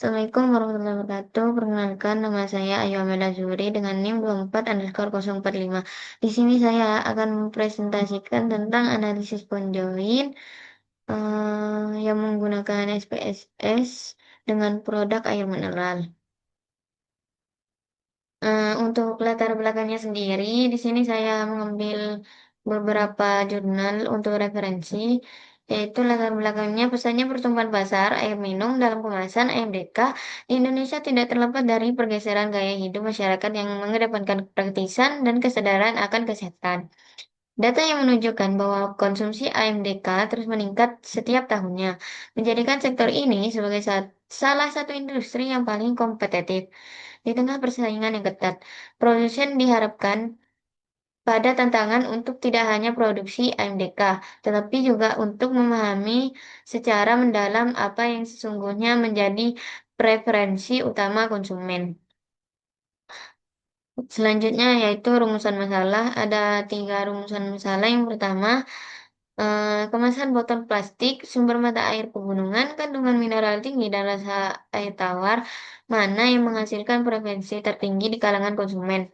Assalamualaikum warahmatullahi wabarakatuh. Perkenalkan, nama saya Ayu Amel Azuri dengan NIM 24_045. Di sini saya akan mempresentasikan tentang analisis conjoin yang menggunakan SPSS dengan produk air mineral. Untuk latar belakangnya sendiri, di sini saya mengambil beberapa jurnal untuk referensi, yaitu latar belakangnya pesannya pertumbuhan pasar air minum dalam kemasan AMDK di Indonesia tidak terlepas dari pergeseran gaya hidup masyarakat yang mengedepankan praktisan dan kesadaran akan kesehatan. Data yang menunjukkan bahwa konsumsi AMDK terus meningkat setiap tahunnya, menjadikan sektor ini sebagai salah satu industri yang paling kompetitif. Di tengah persaingan yang ketat, produsen diharapkan pada tantangan untuk tidak hanya produksi AMDK, tetapi juga untuk memahami secara mendalam apa yang sesungguhnya menjadi preferensi utama konsumen. Selanjutnya yaitu rumusan masalah. Ada 3 rumusan masalah. Yang pertama, kemasan botol plastik, sumber mata air pegunungan, kandungan mineral tinggi dan rasa air tawar, mana yang menghasilkan preferensi tertinggi di kalangan konsumen?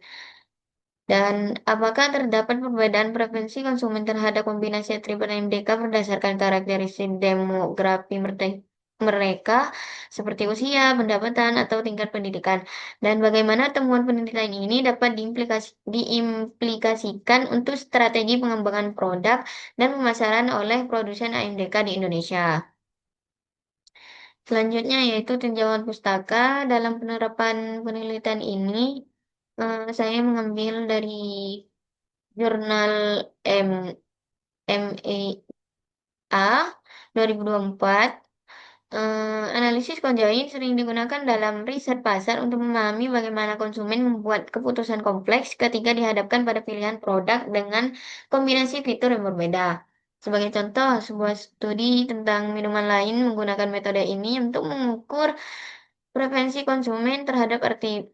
Dan apakah terdapat perbedaan preferensi konsumen terhadap kombinasi atribut MDK berdasarkan karakteristik demografi mereka, seperti usia, pendapatan, atau tingkat pendidikan? Dan bagaimana temuan penelitian ini dapat diimplikasikan untuk strategi pengembangan produk dan pemasaran oleh produsen AMDK di Indonesia? Selanjutnya yaitu tinjauan pustaka. Dalam penerapan penelitian ini, saya mengambil dari jurnal M MEA 2024. Analisis konjoin sering digunakan dalam riset pasar untuk memahami bagaimana konsumen membuat keputusan kompleks ketika dihadapkan pada pilihan produk dengan kombinasi fitur yang berbeda. Sebagai contoh, sebuah studi tentang minuman lain menggunakan metode ini untuk mengukur preferensi konsumen terhadap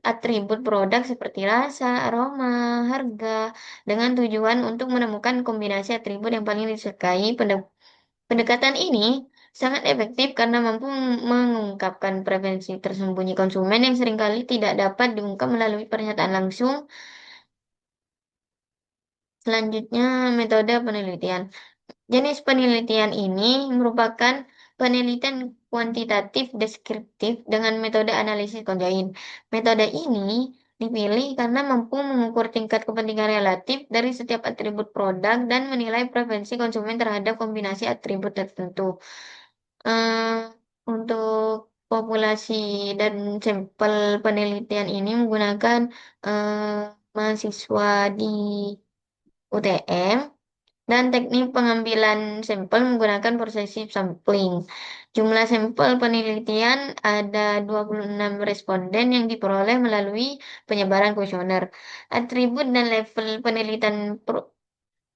atribut produk seperti rasa, aroma, harga, dengan tujuan untuk menemukan kombinasi atribut yang paling disukai. Pendekatan ini sangat efektif karena mampu mengungkapkan preferensi tersembunyi konsumen yang seringkali tidak dapat diungkap melalui pernyataan langsung. Selanjutnya, metode penelitian. Jenis penelitian ini merupakan penelitian kuantitatif deskriptif dengan metode analisis konjoin. Metode ini dipilih karena mampu mengukur tingkat kepentingan relatif dari setiap atribut produk dan menilai preferensi konsumen terhadap kombinasi atribut tertentu. Eh, untuk populasi dan sampel penelitian ini menggunakan mahasiswa di UTM dan teknik pengambilan sampel menggunakan processive sampling. Jumlah sampel penelitian ada 26 responden yang diperoleh melalui penyebaran kuesioner. Atribut dan level penelitian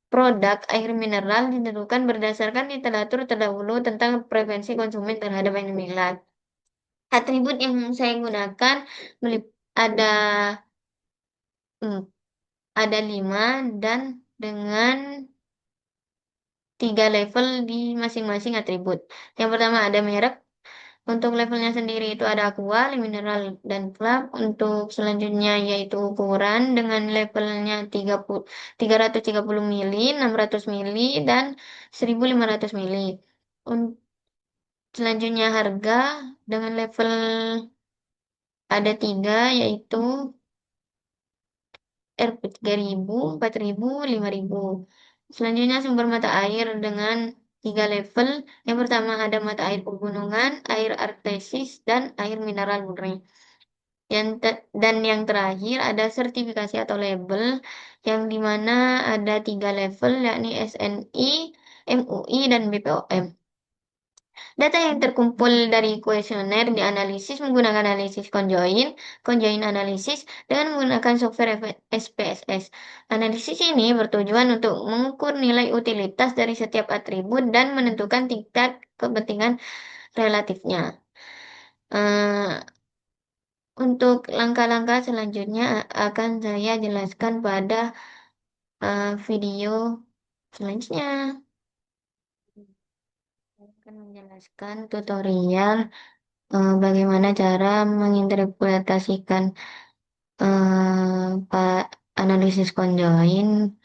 produk air mineral ditentukan berdasarkan literatur terdahulu tentang preferensi konsumen terhadap air mineral. Atribut yang saya gunakan ada hmm, ada 5 dan dengan 3 level di masing-masing atribut. Yang pertama ada merek. Untuk levelnya sendiri itu ada aqua, mineral, dan club. Untuk selanjutnya yaitu ukuran dengan levelnya 330 mili, 600 mili, dan 1500 mili. Selanjutnya harga dengan level ada 3 yaitu Rp3.000, 4.000, 5.000. Selanjutnya sumber mata air dengan 3 level. Yang pertama ada mata air pegunungan, air artesis, dan air mineral murni. Dan yang terakhir ada sertifikasi atau label yang dimana ada 3 level yakni SNI, MUI, dan BPOM. Data yang terkumpul dari kuesioner dianalisis menggunakan analisis conjoin analisis dengan menggunakan software SPSS. Analisis ini bertujuan untuk mengukur nilai utilitas dari setiap atribut dan menentukan tingkat kepentingan relatifnya. Eh, untuk langkah-langkah selanjutnya akan saya jelaskan pada video selanjutnya. Saya akan menjelaskan tutorial bagaimana cara menginterpretasikan analisis conjoin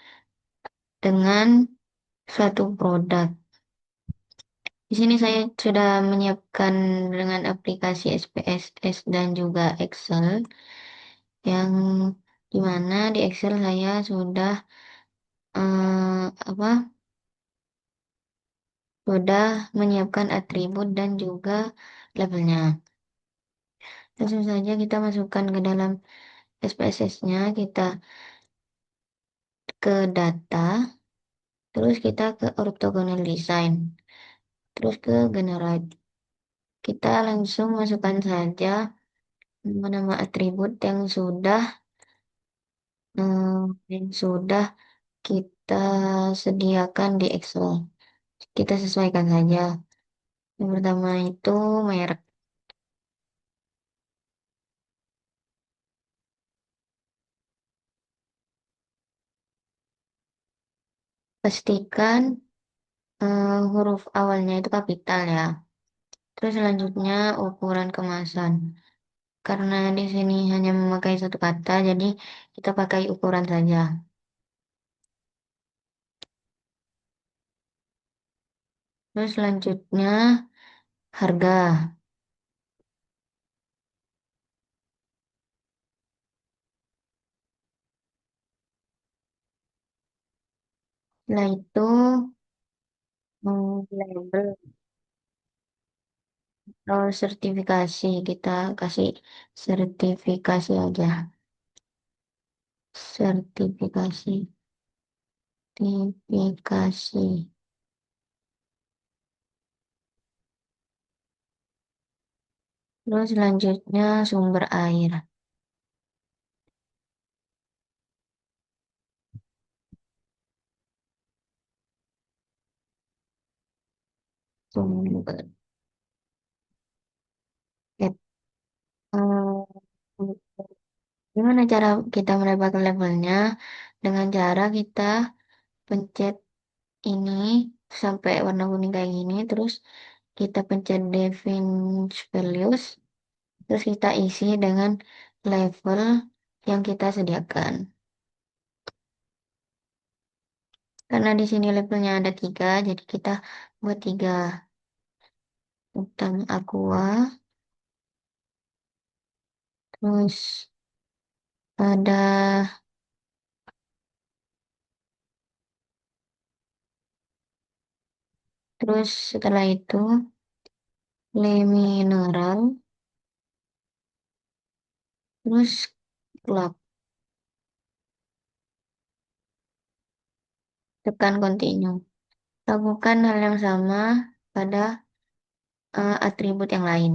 dengan suatu produk. Di sini saya sudah menyiapkan dengan aplikasi SPSS dan juga Excel, yang dimana di Excel saya sudah apa sudah menyiapkan atribut dan juga labelnya. Langsung saja kita masukkan ke dalam SPSS-nya, kita ke data, terus kita ke orthogonal design, terus ke generate. Kita langsung masukkan saja nama atribut yang sudah kita sediakan di Excel. Kita sesuaikan saja. Yang pertama itu merek. Pastikan huruf awalnya itu kapital ya. Terus selanjutnya ukuran kemasan. Karena di sini hanya memakai satu kata, jadi kita pakai ukuran saja. Terus selanjutnya harga. Setelah itu label atau sertifikasi. Kita kasih sertifikasi aja. Sertifikasi. Sertifikasi. Terus selanjutnya sumber air. Sumber. Oke. Gimana cara kita mendapatkan levelnya? Dengan cara kita pencet ini sampai warna kuning kayak gini, terus kita pencet define values, terus kita isi dengan level yang kita sediakan. Karena di sini levelnya ada tiga, jadi kita buat tiga. Utama aqua, terus ada terus setelah itu le mineral, terus club, tekan continue. Lakukan hal yang sama pada atribut yang lain.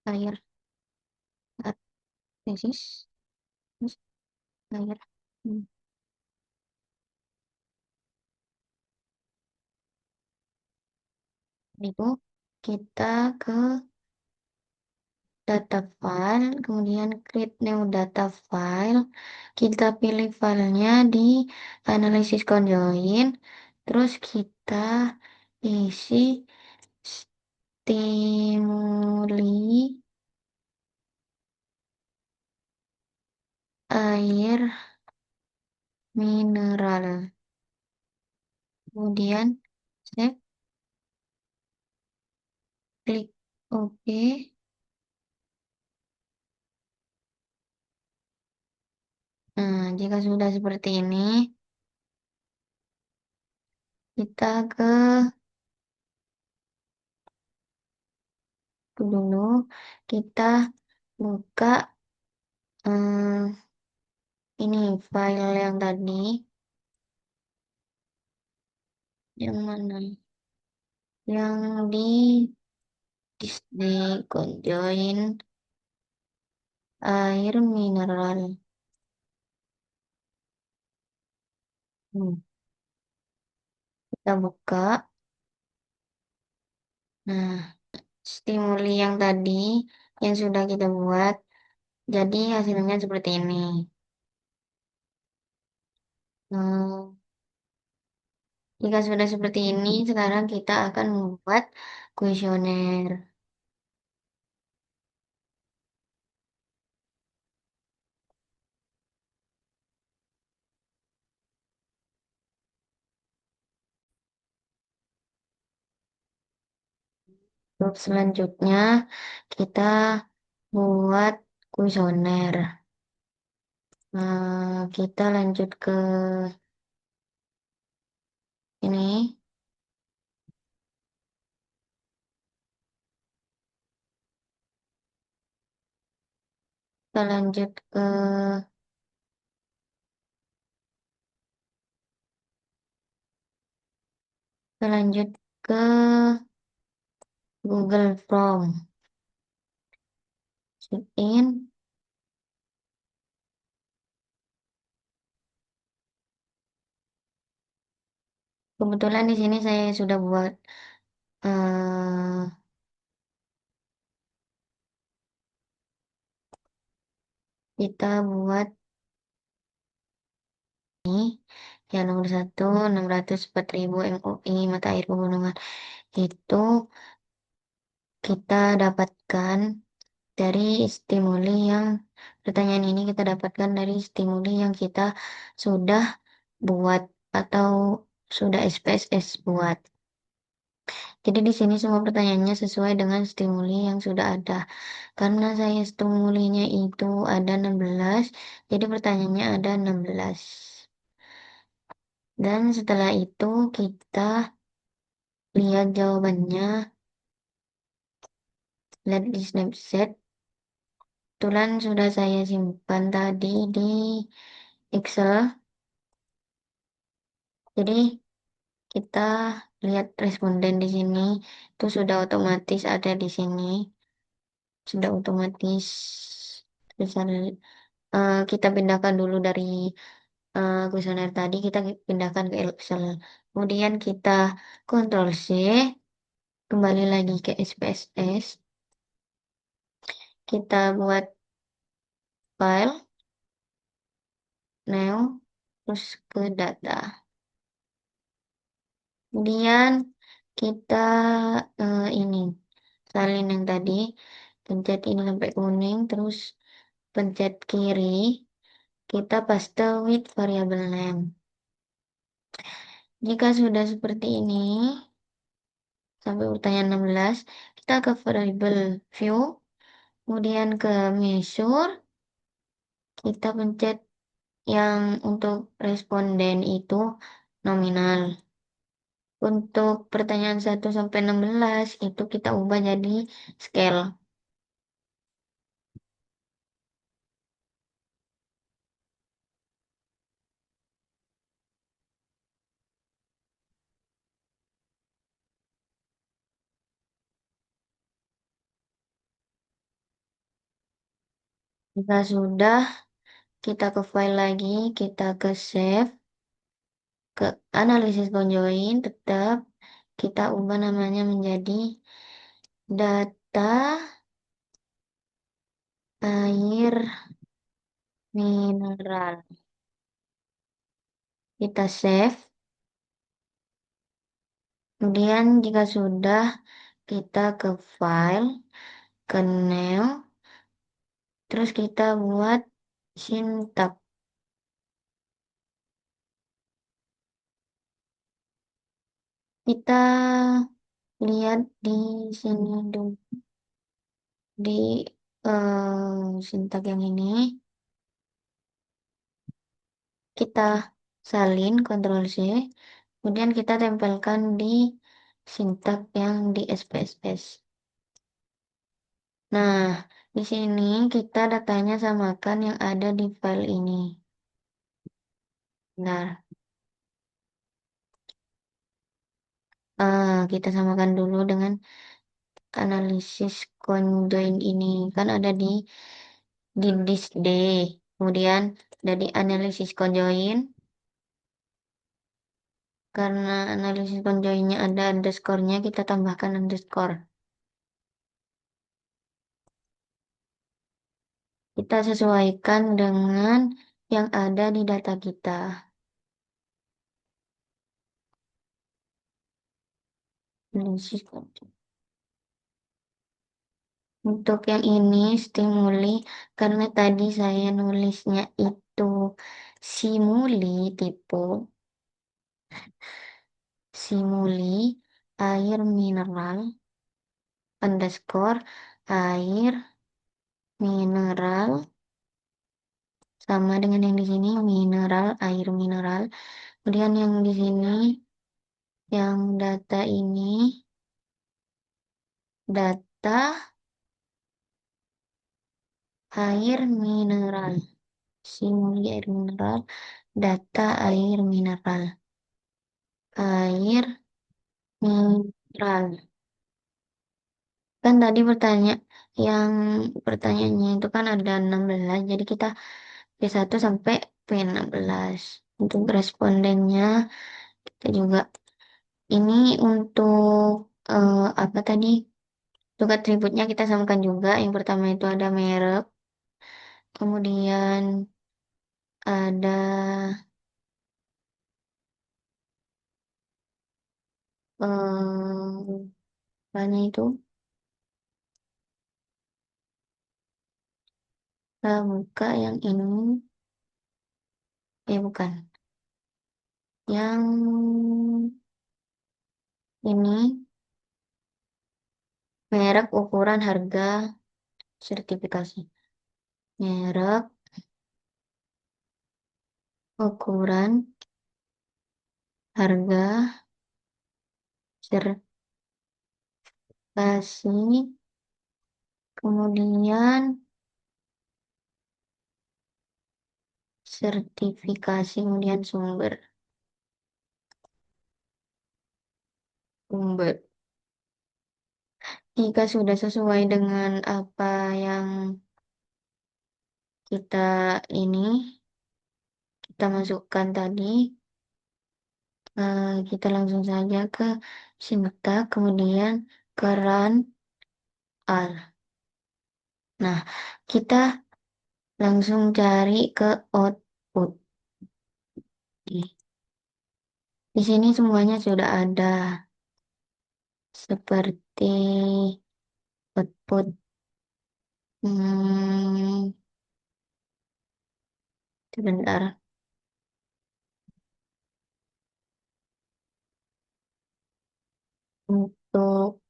Air, tesis, terus air. Hmm. Itu kita ke data file, kemudian create new data file. Kita pilih filenya di analisis conjoin, terus kita isi stimuli air mineral. Kemudian save, klik OK. Nah, jika sudah seperti ini, kita ke dulu, kita buka eh, ini file yang tadi, yang mana? Yang di conjoin air mineral. Hmm, kita buka. Nah, stimuli yang tadi yang sudah kita buat, jadi hasilnya seperti ini. Hmm, jika sudah seperti ini, sekarang kita akan membuat kuesioner. Untuk selanjutnya, kita buat kuesioner. Kita lanjut ke ini. Kita lanjut ke kita lanjut ke Google Form. Check in. Kebetulan di sini saya sudah buat eh kita buat yang nomor 1 604.000 MUI mata air pegunungan itu kita dapatkan dari stimuli yang pertanyaan ini kita dapatkan dari stimuli yang kita sudah buat atau sudah SPSS buat. Jadi di sini semua pertanyaannya sesuai dengan stimuli yang sudah ada. Karena saya stimulinya itu ada 16, jadi pertanyaannya ada 16. Dan setelah itu kita lihat jawabannya, lihat di Snapchat. Kebetulan sudah saya simpan tadi di Excel. Jadi kita lihat responden di sini itu sudah otomatis ada di sini, sudah otomatis. Kita pindahkan dulu dari kuesioner tadi, kita pindahkan ke Excel. Kemudian kita Ctrl C, kembali lagi ke SPSS. Kita buat file, new, terus ke data. Kemudian kita ini salin yang tadi, pencet ini sampai kuning, terus pencet kiri, kita paste with variable name. Jika sudah seperti ini, sampai pertanyaan 16, kita ke variable view, kemudian ke measure, kita pencet yang untuk responden itu nominal. Untuk pertanyaan 1 sampai 16 itu kita ubah jadi scale. Jika sudah, kita ke file lagi, kita ke save, ke analisis conjoin, tetap kita ubah namanya menjadi data air mineral. Kita save. Kemudian jika sudah, kita ke file, ke new, terus kita buat syntax. Kita lihat di sini dulu, di syntax yang ini. kita salin, Ctrl C, kemudian kita tempelkan di sintak yang di SPSS. Nah, di sini kita datanya samakan yang ada di file ini. Nah, kita samakan dulu dengan analisis conjoin ini. Kan ada di disk D. Kemudian ada di analisis conjoin. Karena analisis conjoinnya ada underscore-nya, kita tambahkan underscore. Kita sesuaikan dengan yang ada di data kita. Analisis conjoin. Untuk yang ini stimuli, karena tadi saya nulisnya itu simuli tipe, simuli air mineral underscore air mineral sama dengan yang di sini mineral air mineral. Kemudian yang di sini yang data ini data air mineral, simuli air mineral, data air mineral, air mineral. Kan tadi yang pertanyaannya itu kan ada 16, jadi kita P1 sampai P16. Untuk respondennya kita juga ini untuk apa tadi? Untuk atributnya kita samakan juga. Yang pertama itu ada merek, kemudian ada apanya itu? Buka yang ini, bukan. Yang ini merek, ukuran, harga, sertifikasi. Merek, ukuran, harga, sertifikasi, kemudian sertifikasi, kemudian sumber. Jika sudah sesuai dengan apa yang kita ini, kita masukkan tadi, kita langsung saja ke sintak, kemudian ke run all. Nah, kita langsung cari ke output. Di sini semuanya sudah ada. Seperti output. Hmm, Sebentar. Untuk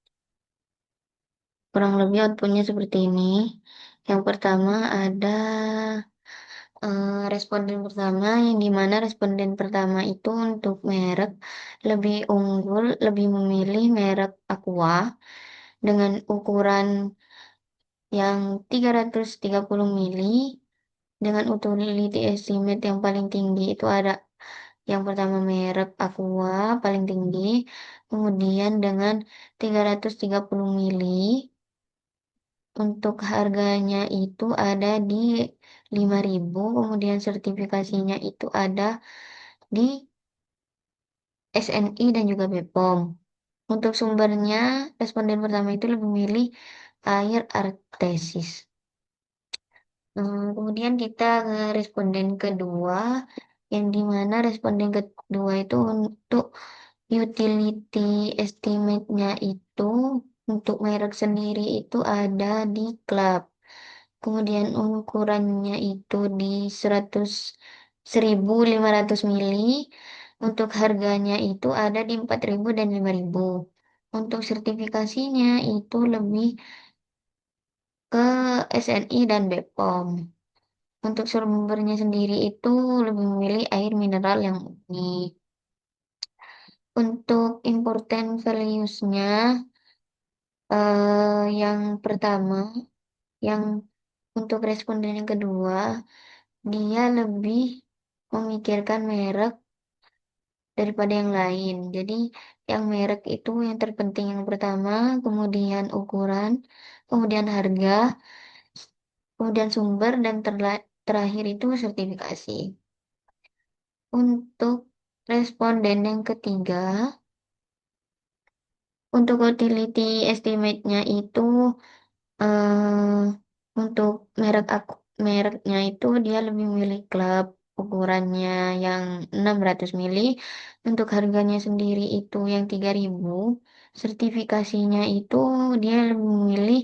kurang lebih outputnya seperti ini. Yang pertama ada responden pertama, yang dimana responden pertama itu untuk merek lebih unggul, lebih memilih merek Aqua dengan ukuran yang 330 mili dengan utility estimate yang paling tinggi itu ada yang pertama merek Aqua paling tinggi, kemudian dengan 330 mili untuk harganya itu ada di 5.000, kemudian sertifikasinya itu ada di SNI dan juga BPOM. Untuk sumbernya, responden pertama itu lebih memilih air artesis. Kemudian kita ke responden kedua, yang dimana responden kedua itu untuk utility estimate-nya itu untuk merek sendiri itu ada di club. Kemudian ukurannya itu di 1.500 mili. Untuk harganya itu ada di 4.000 dan 5.000. Untuk sertifikasinya itu lebih ke SNI dan BPOM. Untuk sumbernya sendiri itu lebih memilih air mineral yang murni. Untuk important values-nya, yang pertama, yang untuk responden yang kedua, dia lebih memikirkan merek daripada yang lain. Jadi, yang merek itu yang terpenting yang pertama, kemudian ukuran, kemudian harga, kemudian sumber, dan terakhir itu sertifikasi. Untuk responden yang ketiga, untuk utility estimate-nya itu eh, untuk mereknya itu dia lebih memilih klub ukurannya yang 600 mili. Untuk harganya sendiri itu yang 3.000. Sertifikasinya itu dia lebih memilih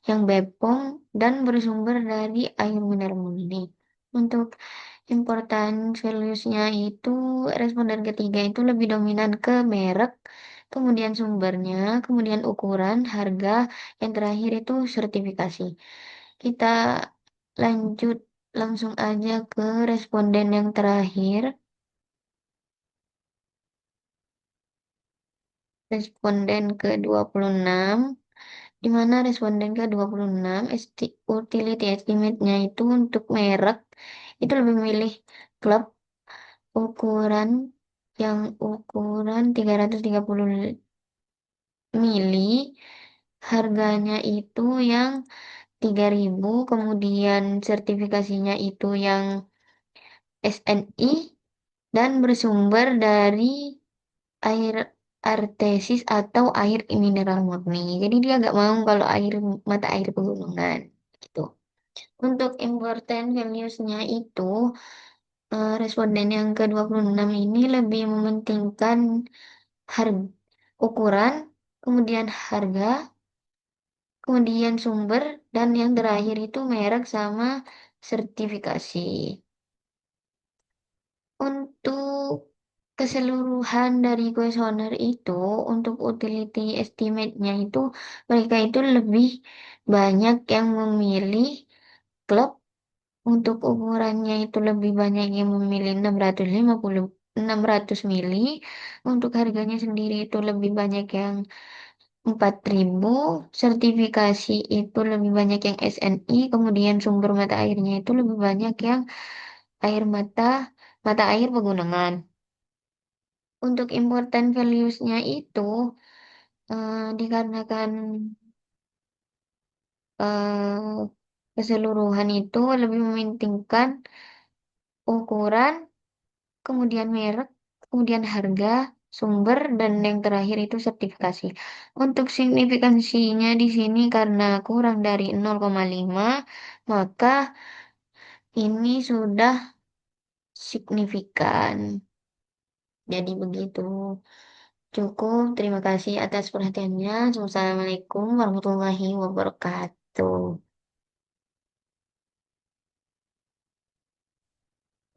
yang Bepom dan bersumber dari air mineral murni. Untuk important values-nya itu responden ketiga itu lebih dominan ke merek, kemudian sumbernya, kemudian ukuran, harga, yang terakhir itu sertifikasi. Kita lanjut langsung aja ke responden yang terakhir. Responden ke-26, di mana responden ke-26 utility estimate-nya itu untuk merek itu lebih memilih klub ukuran yang ukuran 330 mili, harganya itu yang 3.000, kemudian sertifikasinya itu yang SNI dan bersumber dari air artesis atau air mineral murni. Jadi dia nggak mau kalau mata air pegunungan gitu. Untuk important values-nya itu responden yang ke-26 ini lebih mementingkan harga, ukuran, kemudian harga, kemudian sumber, dan yang terakhir itu merek sama sertifikasi. Untuk keseluruhan dari kuesioner itu, untuk utility estimate-nya itu, mereka itu lebih banyak yang memilih klub. Untuk ukurannya itu lebih banyak yang memilih 600 mili. Untuk harganya sendiri itu lebih banyak yang 4.000. Sertifikasi itu lebih banyak yang SNI. Kemudian sumber mata airnya itu lebih banyak yang air mata air pegunungan. Untuk important values-nya itu dikarenakan eh, keseluruhan itu lebih mementingkan ukuran, kemudian merek, kemudian harga, sumber, dan yang terakhir itu sertifikasi. Untuk signifikansinya di sini karena kurang dari 0,5, maka ini sudah signifikan. Jadi begitu. Cukup, terima kasih atas perhatiannya. Wassalamualaikum warahmatullahi wabarakatuh.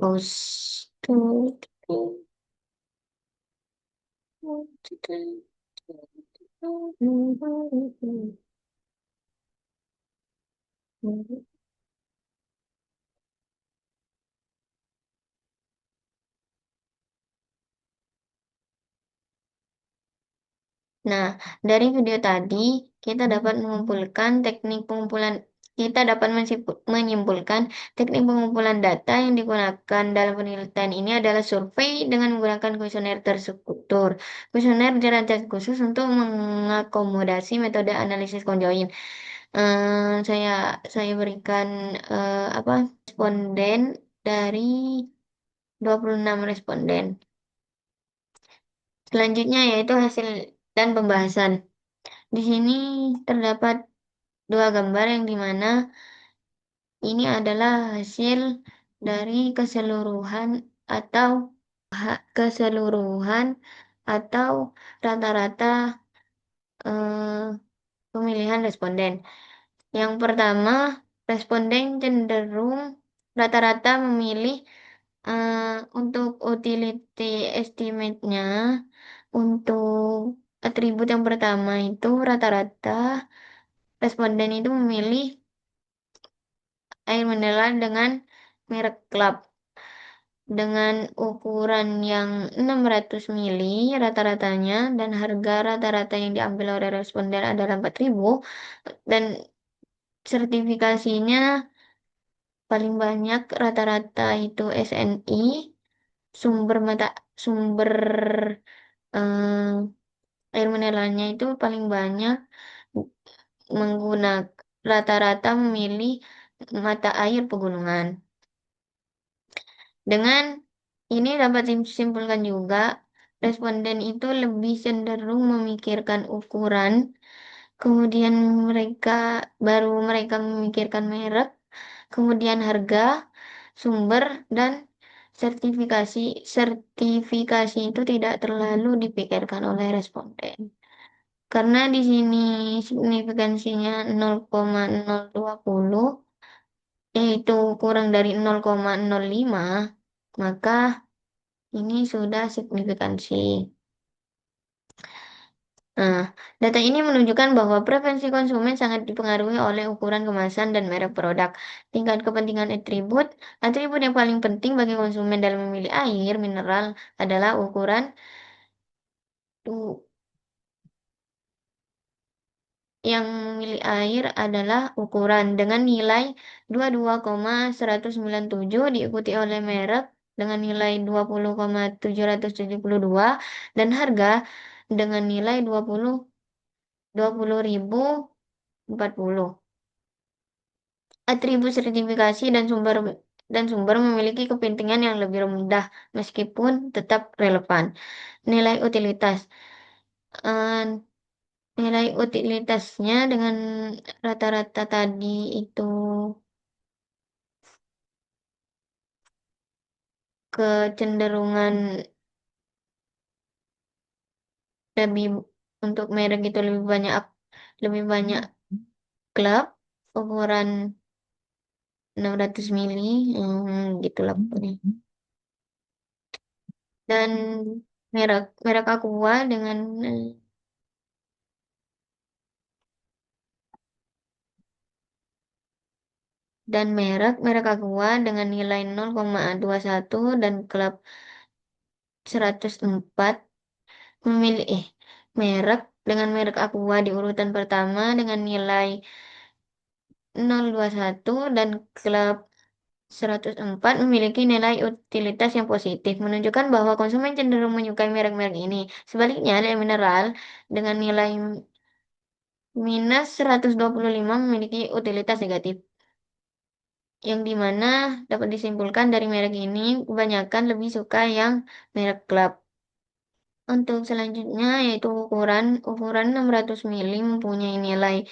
Us. Nah, dari video tadi kita dapat mengumpulkan teknik pengumpulan kita dapat menyimpulkan teknik pengumpulan data yang digunakan dalam penelitian ini adalah survei dengan menggunakan kuesioner terstruktur. Kuesioner dirancang khusus untuk mengakomodasi metode analisis konjoin. Saya berikan apa responden dari 26 responden. Selanjutnya yaitu hasil dan pembahasan. Di sini terdapat dua gambar yang dimana ini adalah hasil dari atau keseluruhan atau rata-rata eh, pemilihan responden. Yang pertama, responden cenderung rata-rata memilih untuk utility estimate-nya untuk atribut yang pertama itu rata-rata responden itu memilih air mineral dengan merek Club dengan ukuran yang 600 mili rata-ratanya dan harga rata-rata yang diambil oleh responden adalah 4.000 dan sertifikasinya paling banyak rata-rata itu SNI, sumber mata sumber eh, air mineralnya itu paling banyak menggunakan rata-rata memilih mata air pegunungan. Dengan ini dapat disimpulkan juga, responden itu lebih cenderung memikirkan ukuran, kemudian mereka memikirkan merek, kemudian harga, sumber, dan sertifikasi. Sertifikasi itu tidak terlalu dipikirkan oleh responden. Karena di sini signifikansinya 0,020, yaitu kurang dari 0,05, maka ini sudah signifikansi. Nah, data ini menunjukkan bahwa preferensi konsumen sangat dipengaruhi oleh ukuran kemasan dan merek produk. Tingkat kepentingan atribut, atribut yang paling penting bagi konsumen dalam memilih air mineral adalah ukuran yang memilih air adalah ukuran dengan nilai 22,197 diikuti oleh merek dengan nilai 20,772 dan harga dengan nilai 20.040. Atribut sertifikasi dan sumber memiliki kepentingan yang lebih rendah meskipun tetap relevan. Nilai utilitas. Eh, Nilai utilitasnya dengan rata-rata tadi itu kecenderungan lebih untuk merek itu lebih banyak klub ukuran 600 mili, gitu lah pokoknya. Dan merek merek Aqua dan merek Aqua dengan nilai 0,21 dan klub 104 memilih merek dengan merek Aqua di urutan pertama dengan nilai 0,21 dan klub 104 memiliki nilai utilitas yang positif, menunjukkan bahwa konsumen cenderung menyukai merek-merek ini. Sebaliknya, dari mineral dengan nilai minus 125 memiliki utilitas negatif, yang dimana dapat disimpulkan dari merek ini kebanyakan lebih suka yang merek Club. Untuk selanjutnya yaitu ukuran 600 mili mempunyai nilai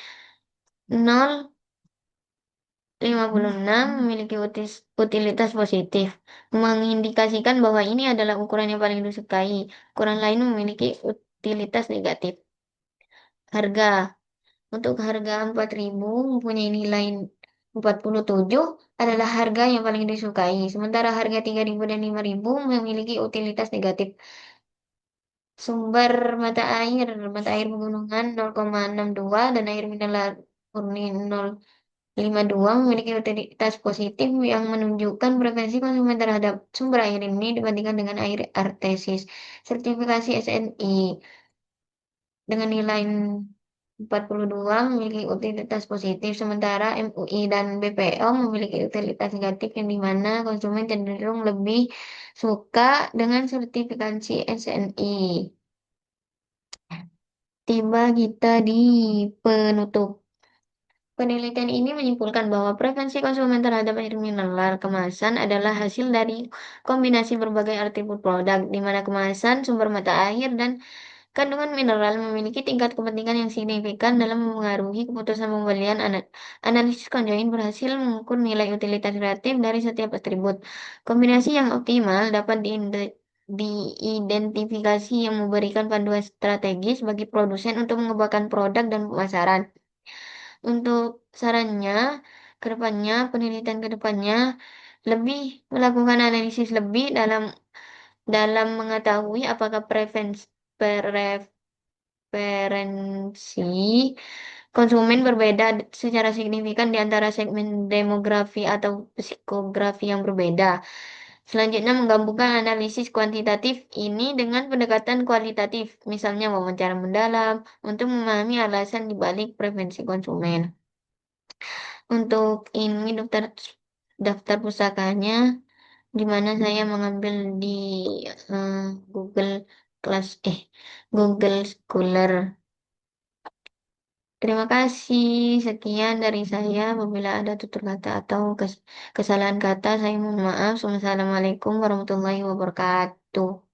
0,56 memiliki utilitas positif, mengindikasikan bahwa ini adalah ukuran yang paling disukai. Ukuran lain memiliki utilitas negatif. Harga. Untuk harga 4.000 mempunyai nilai 47 adalah harga yang paling disukai. Sementara harga 3.000 dan 5.000 memiliki utilitas negatif. Sumber mata air pegunungan 0,62 dan air mineral murni 0,52 memiliki utilitas positif yang menunjukkan preferensi konsumen terhadap sumber air ini dibandingkan dengan air artesis. Sertifikasi SNI dengan nilai 42 memiliki utilitas positif, sementara MUI dan BPO memiliki utilitas negatif yang dimana konsumen cenderung lebih suka dengan sertifikasi SNI. Tiba kita di penutup. Penelitian ini menyimpulkan bahwa preferensi konsumen terhadap air mineral kemasan adalah hasil dari kombinasi berbagai atribut produk, di mana kemasan, sumber mata air, dan kandungan mineral memiliki tingkat kepentingan yang signifikan dalam mempengaruhi keputusan pembelian. Analisis konjoin berhasil mengukur nilai utilitas relatif dari setiap atribut. Kombinasi yang optimal dapat diidentifikasi yang memberikan panduan strategis bagi produsen untuk mengembangkan produk dan pemasaran. Untuk sarannya, penelitian ke depannya lebih melakukan analisis lebih dalam mengetahui apakah preferensi konsumen berbeda secara signifikan di antara segmen demografi atau psikografi yang berbeda. Selanjutnya, menggabungkan analisis kuantitatif ini dengan pendekatan kualitatif, misalnya wawancara mendalam, untuk memahami alasan di balik preferensi konsumen. Untuk ini daftar pusakanya, di mana saya mengambil di eh, Google Class, Google Scholar. Terima kasih. Sekian dari saya. Apabila ada tutur kata atau kesalahan kata, saya mohon maaf. Wassalamualaikum warahmatullahi wabarakatuh.